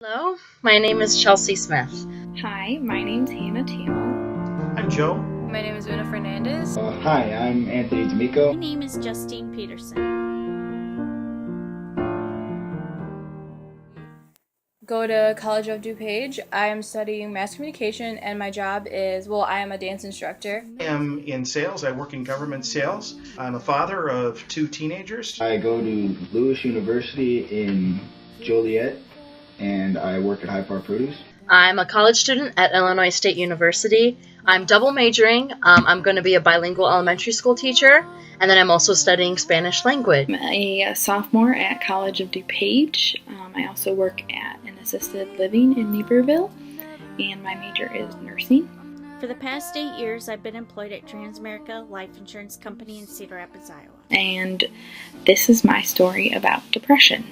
Hello, my name is Chelsea Smith. Hi, my name's Hannah Tamel. I'm Joe. My name is Una Fernandez. Hi, I'm Anthony D'Amico. My name is Justine Peterson. Go to College of DuPage. I am studying mass communication, and my job is, I am a dance instructor. I am in sales. I work in government sales. I'm a father of 2 teenagers. I go to Lewis University in Joliet, and I work at High Park Produce. I'm a college student at Illinois State University. I'm double majoring. I'm going to be a bilingual elementary school teacher, and then I'm also studying Spanish language. I'm a sophomore at College of DuPage. I also work at an assisted living in Naperville, and my major is nursing. For the past 8 years, I've been employed at Transamerica Life Insurance Company in Cedar Rapids, Iowa. And this is my story about depression.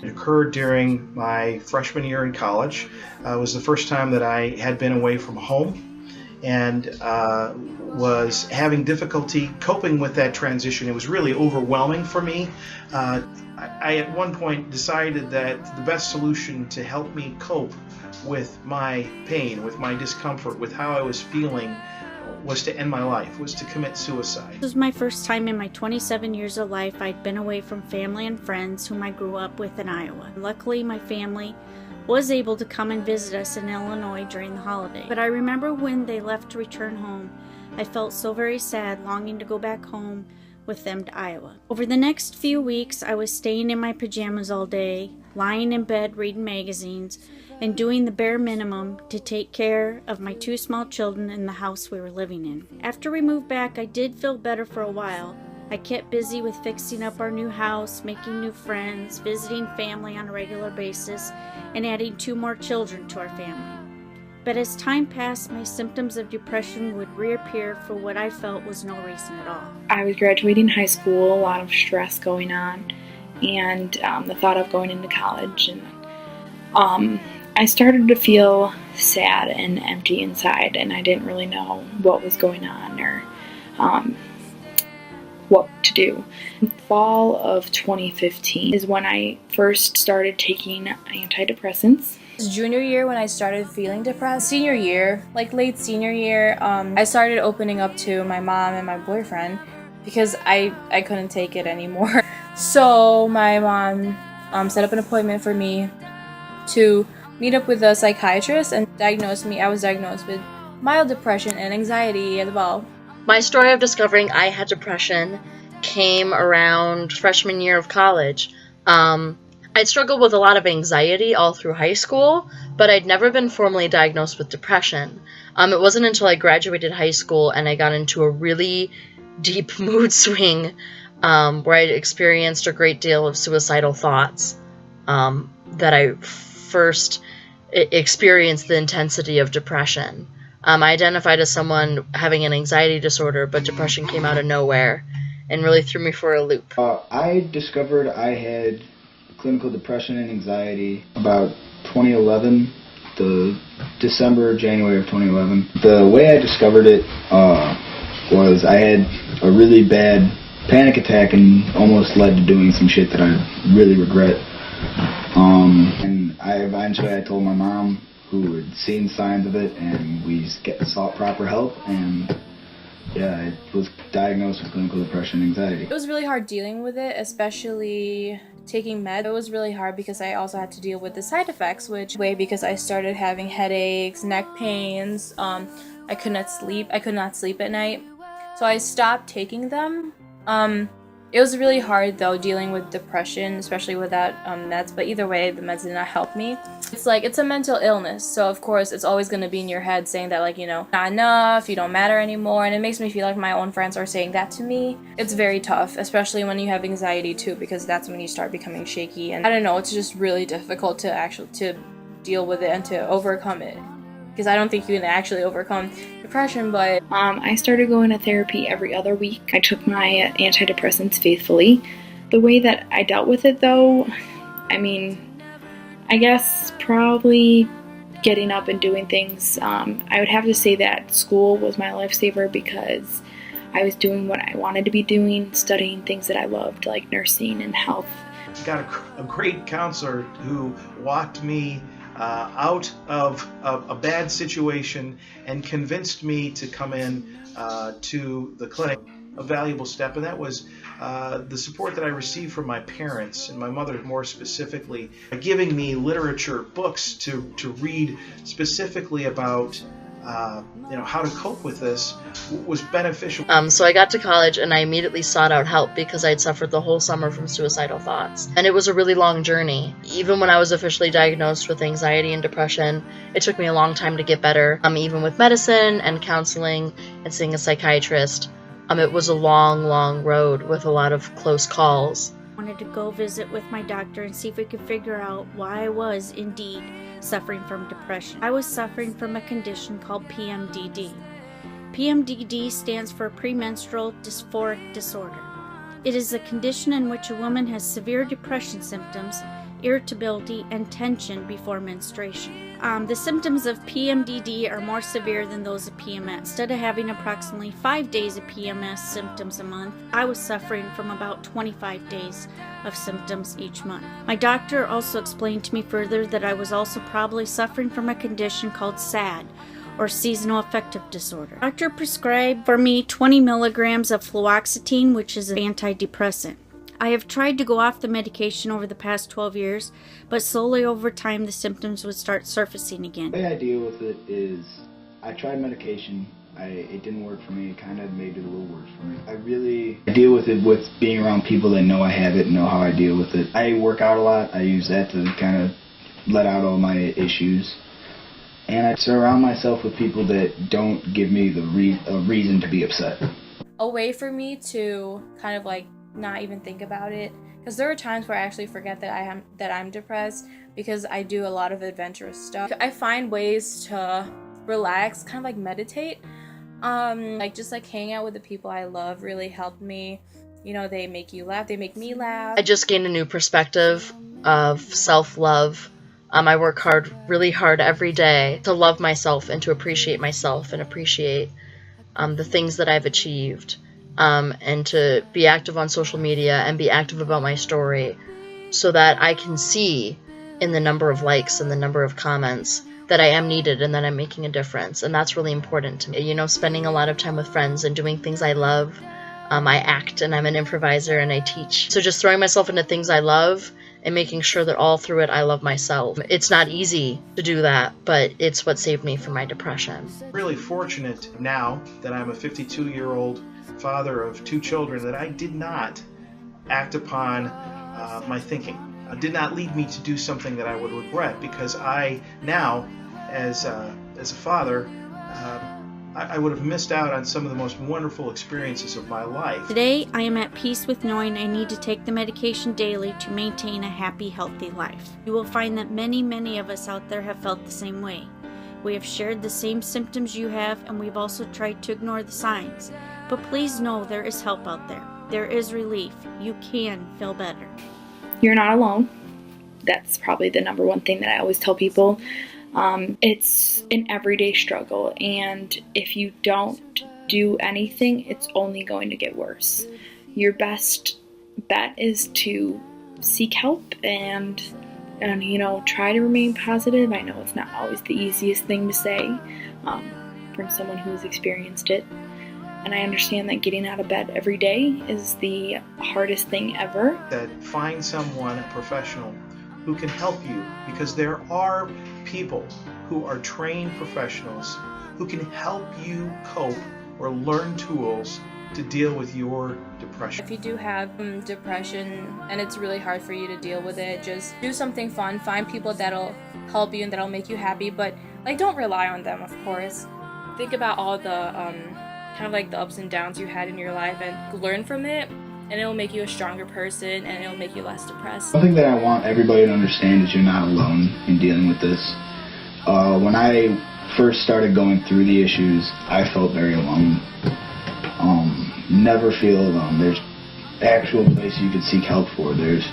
It occurred during my freshman year in college. It was the first time that I had been away from home and was having difficulty coping with that transition. It was really overwhelming for me. I at one point decided that the best solution to help me cope with my pain, with my discomfort, with how I was feeling, was to end my life, was to commit suicide. This was my first time in my 27 years of life I'd been away from family and friends whom I grew up with in Iowa. Luckily, my family was able to come and visit us in Illinois during the holiday. But I remember when they left to return home, I felt so very sad, longing to go back home with them to Iowa. Over the next few weeks, I was staying in my pajamas all day, lying in bed reading magazines, and doing the bare minimum to take care of my 2 small children in the house we were living in. After we moved back, I did feel better for a while. I kept busy with fixing up our new house, making new friends, visiting family on a regular basis, and adding 2 more children to our family. But as time passed, my symptoms of depression would reappear for what I felt was no reason at all. I was graduating high school, a lot of stress going on, and the thought of going into college. And I started to feel sad and empty inside, and I didn't really know what was going on or what to do. Fall of 2015 is when I first started taking antidepressants. Junior year when I started feeling depressed. Senior year, late senior year, I started opening up to my mom and my boyfriend because I couldn't take it anymore. So my mom set up an appointment for me to meet up with a psychiatrist and diagnosed me. I was diagnosed with mild depression and anxiety as well. My story of discovering I had depression came around freshman year of college. I'd struggled with a lot of anxiety all through high school, but I'd never been formally diagnosed with depression. It wasn't until I graduated high school and I got into a really deep mood swing where I'd experienced a great deal of suicidal thoughts that I first experienced the intensity of depression. I identified as someone having an anxiety disorder, but depression came out of nowhere and really threw me for a loop. I discovered I had clinical depression and anxiety about 2011, the January of 2011. The way I discovered it was I had a really bad panic attack and almost led to doing some shit that I really regret. And I told my mom, who had seen signs of it, and we sought proper help, and yeah, I was diagnosed with clinical depression and anxiety. It was really hard dealing with it, especially taking meds. It was really hard because I also had to deal with the side effects, because I started having headaches, neck pains, I could not sleep at night. So I stopped taking them. It was really hard though dealing with depression, especially without meds, but either way the meds did not help me. It's a mental illness, so of course it's always going to be in your head saying that not enough, you don't matter anymore, and it makes me feel like my own friends are saying that to me. It's very tough, especially when you have anxiety too, because that's when you start becoming shaky, and I don't know, it's just really difficult to deal with it and to overcome it. Because I don't think you can actually overcome depression, but I started going to therapy every other week. I took my antidepressants faithfully. The way that I dealt with it though, I guess probably getting up and doing things. I would have to say that school was my lifesaver because I was doing what I wanted to be doing, studying things that I loved, like nursing and health got a great counselor who walked me out of a bad situation and convinced me to come in to the clinic. A valuable step, and that was the support that I received from my parents, and my mother more specifically, giving me literature, books to read specifically about how to cope with this was beneficial. So I got to college and I immediately sought out help because I'd suffered the whole summer from suicidal thoughts. And it was a really long journey. Even when I was officially diagnosed with anxiety and depression, it took me a long time to get better. Even with medicine and counseling and seeing a psychiatrist, it was a long, long road with a lot of close calls. I wanted to go visit with my doctor and see if we could figure out why I was indeed suffering from depression. I was suffering from a condition called PMDD. PMDD stands for premenstrual dysphoric disorder. It is a condition in which a woman has severe depression symptoms, irritability, and tension before menstruation. The symptoms of PMDD are more severe than those of PMS. Instead of having approximately 5 days of PMS symptoms a month, I was suffering from about 25 days of symptoms each month. My doctor also explained to me further that I was also probably suffering from a condition called SAD, or seasonal affective disorder. The doctor prescribed for me 20 milligrams of fluoxetine, which is an antidepressant. I have tried to go off the medication over the past 12 years, but slowly over time the symptoms would start surfacing again. The way I deal with it is I tried medication. It didn't work for me. It kind of made it a little worse for me. I really deal with it with being around people that know I have it and know how I deal with it. I work out a lot. I use that to kind of let out all my issues. And I surround myself with people that don't give me a reason to be upset. A way for me to kind of like not even think about it, because there are times where I actually forget that I'm depressed because I do a lot of adventurous stuff. I find ways to relax, kind of like meditate. Just hang out with the people I love really helped me. They make you laugh, they make me laugh. I just gained a new perspective of self-love. I work really hard every day to love myself and to appreciate myself and appreciate the things that I've achieved. And to be active on social media and be active about my story so that I can see in the number of likes and the number of comments that I am needed and that I'm making a difference. And that's really important to me. Spending a lot of time with friends and doing things I love. I act and I'm an improviser and I teach. So just throwing myself into things I love and making sure that all through it I love myself. It's not easy to do that, but it's what saved me from my depression. Really fortunate now that I'm a 52-year-old father of 2 children that I did not act upon my thinking. It did not lead me to do something that I would regret, because I now, as a father, I would have missed out on some of the most wonderful experiences of my life. Today, I am at peace with knowing I need to take the medication daily to maintain a happy, healthy life. You will find that many, many of us out there have felt the same way. We have shared the same symptoms you have, and we've also tried to ignore the signs. But please know there is help out there. There is relief. You can feel better. You're not alone. That's probably the number one thing that I always tell people. It's an everyday struggle, and if you don't do anything, it's only going to get worse. Your best bet is to seek help and try to remain positive. I know it's not always the easiest thing to say from someone who's experienced it. And I understand that getting out of bed every day is the hardest thing ever. That find someone, a professional, who can help you, because there are people who are trained professionals who can help you cope or learn tools to deal with your depression. If you do have depression and it's really hard for you to deal with it, just do something fun. Find people that'll help you and that'll make you happy, but don't rely on them, of course. Think about all the kind of the ups and downs you had in your life and learn from it, and it'll make you a stronger person and it'll make you less depressed. Something that I want everybody to understand is you're not alone in dealing with this. When I first started going through the issues, I felt very alone. Never feel alone. There's actual places you could seek help for. There's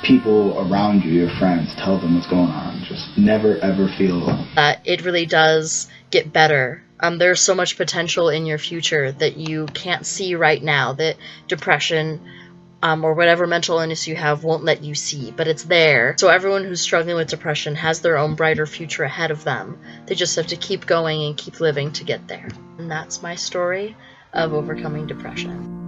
people around you, your friends, tell them what's going on. Just never ever feel alone. It really does get better. There's so much potential in your future that you can't see right now. That depression or whatever mental illness you have won't let you see, but it's there. So everyone who's struggling with depression has their own brighter future ahead of them. They just have to keep going and keep living to get there. And that's my story of overcoming depression.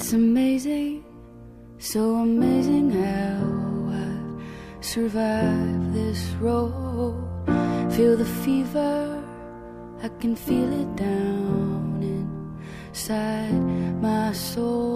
It's amazing, so amazing how I've survived this road. Feel the fever, I can feel it down inside my soul.